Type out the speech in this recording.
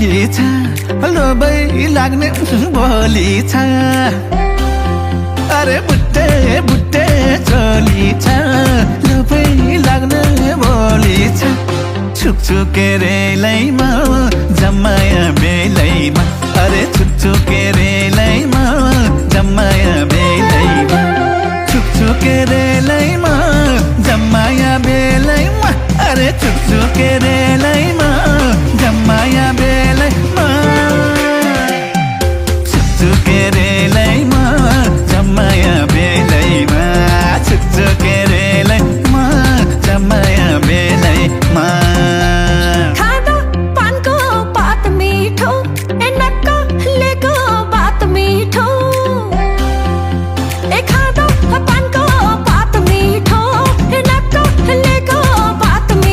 बोली छ लोभै लाग्ने बोली छ अरे बुट्टे बुट्टे चोली छ लोभै लाग्ने बोली छ छुकछुके रेलैमा जम्माया बेलैमा अरे छुकछुके रेलैमा जम्माया बेलैमा छुकछुके रेलैमा जम्माया बेलैमा